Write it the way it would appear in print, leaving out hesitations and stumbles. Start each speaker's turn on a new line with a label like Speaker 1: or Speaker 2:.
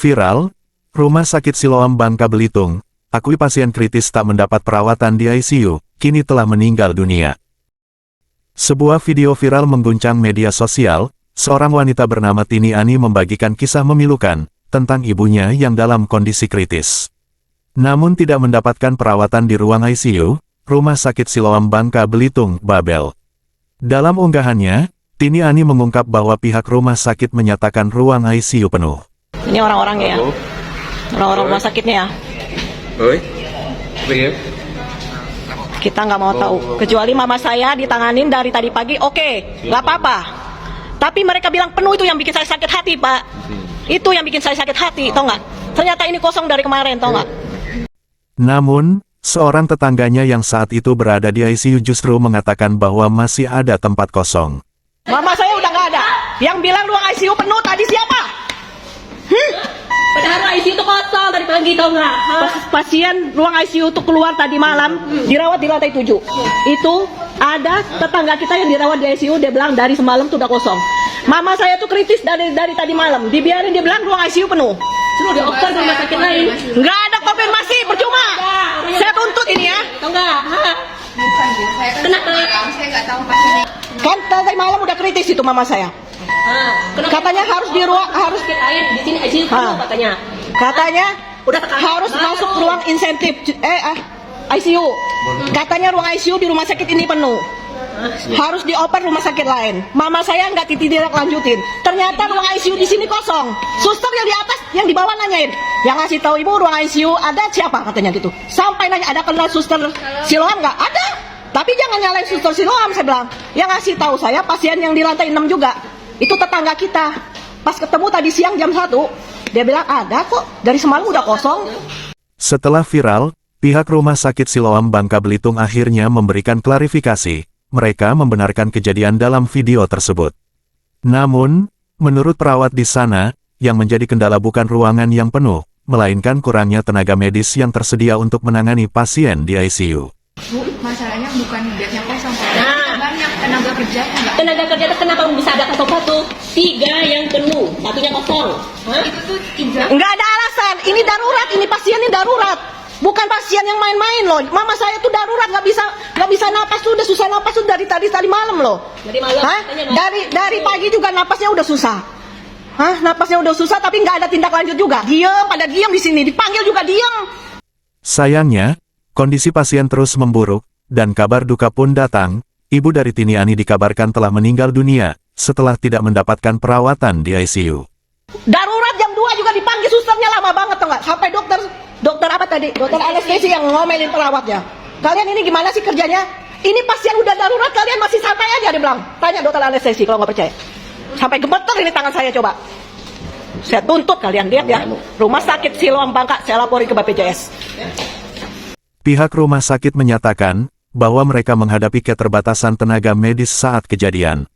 Speaker 1: Viral, Rumah Sakit Siloam Bangka Belitung, akui pasien kritis tak mendapat perawatan di ICU, kini telah meninggal dunia. Sebuah video viral mengguncang media sosial, seorang wanita bernama Tini Ani membagikan kisah memilukan tentang ibunya yang dalam kondisi kritis. Namun tidak mendapatkan perawatan di ruang ICU, Rumah Sakit Siloam Bangka Belitung, Babel. Dalam unggahannya, Tini Ani mengungkap bahwa pihak rumah sakit menyatakan ruang ICU penuh.
Speaker 2: Ini orang-orangnya ya? Orang-orang rumah sakitnya ya? Kita nggak mau tahu. Kecuali mama saya ditanganin dari tadi pagi, oke, nggak apa-apa. Tapi mereka bilang penuh, itu yang bikin saya sakit hati, Pak. Itu yang bikin saya sakit hati, tau nggak? Ternyata ini kosong dari kemarin, tau nggak?
Speaker 1: Namun, seorang tetangganya yang saat itu berada di ICU justru mengatakan bahwa masih ada tempat kosong.
Speaker 2: Mama saya udah nggak ada. Yang bilang ruang ICU penuh tadi siapa?
Speaker 3: Padahal ICU itu kosong tadi pagi, tau nggak?
Speaker 2: Pasien ruang ICU itu keluar tadi malam, dirawat di lantai 7. Itu ada tetangga kita yang dirawat di ICU, dia bilang dari semalam tuh udah kosong. Mama saya tuh kritis dari tadi malam, dibiarin, dia bilang ruang ICU penuh.
Speaker 3: Suruh dioper ke rumah sakit lain.
Speaker 2: Nggak ada konfirmasi, percuma. Saya tuntut ini ya.
Speaker 3: Tau nggak? Kenapa?
Speaker 4: Saya nggak tahu pastinya.
Speaker 2: Kan tadi malam udah kritis itu mama saya. Katanya harus di ruang, harus
Speaker 3: Air di sini ICU penuh katanya.
Speaker 2: katanya udah harus masuk ruang insentif ICU. Katanya ruang ICU di rumah sakit ini penuh. Harus dioper rumah sakit lain. Mama saya nggak tidak lanjutin. Ternyata ruang ICU di sini kosong. Suster yang di atas, yang di bawah nanyain. Yang ngasih tahu ibu ruang ICU ada siapa katanya gitu. Sampai nanya ada kenal suster Siloam nggak? Ada. Tapi jangan nyalain suster Siloam, saya bilang. Yang ngasih tahu saya pasien yang di lantai 6 juga. Itu tetangga kita. Pas ketemu tadi siang jam 1, dia bilang ada kok, dari semalam udah kosong.
Speaker 1: Setelah viral, pihak Rumah Sakit Siloam Bangka Belitung akhirnya memberikan klarifikasi. Mereka membenarkan kejadian dalam video tersebut. Namun, menurut perawat di sana, yang menjadi kendala bukan ruangan yang penuh, melainkan kurangnya tenaga medis yang tersedia untuk menangani pasien di ICU.
Speaker 4: Bu, masalahnya bukan bednya kosong, Pak.
Speaker 3: Nah.
Speaker 4: Banyak tenaga kerja nggak.
Speaker 3: Tenaga kerja itu kenapa bisa ada kosong satu? 3 yang penuh, satunya kosong. Hah?
Speaker 4: Itu tuh 3.
Speaker 2: Nggak ada alasan, ini darurat, ini pasien ini darurat. Bukan pasien yang main-main loh. Mama saya tuh darurat, nggak bisa napas tuh, udah susah napas tuh dari tadi malam loh.
Speaker 3: Dari malam.
Speaker 2: Hah? Dari pagi juga napasnya udah susah. Hah? Napasnya udah susah tapi nggak ada tindak lanjut juga. Diam, pada diam di sini, dipanggil juga diam.
Speaker 1: Sayangnya, kondisi pasien terus memburuk, dan kabar duka pun datang. Ibu dari Tini Ani dikabarkan telah meninggal dunia, setelah tidak mendapatkan perawatan di ICU.
Speaker 2: Darurat jam 2 juga dipanggil susternya, lama banget tuh nggak? Sampai dokter apa tadi? Dokter anestesi yang ngomelin perawatnya. Kalian ini gimana sih kerjanya? Ini pasien udah darurat, kalian masih santai aja, dia bilang. Tanya dokter anestesi kalau nggak percaya. Sampai gemeter ini tangan saya, coba. Saya tuntut kalian, lihat ya. Rumah Sakit Siloam Bangka, saya laporin ke BPJS.
Speaker 1: Pihak rumah sakit menyatakan bahwa mereka menghadapi keterbatasan tenaga medis saat kejadian.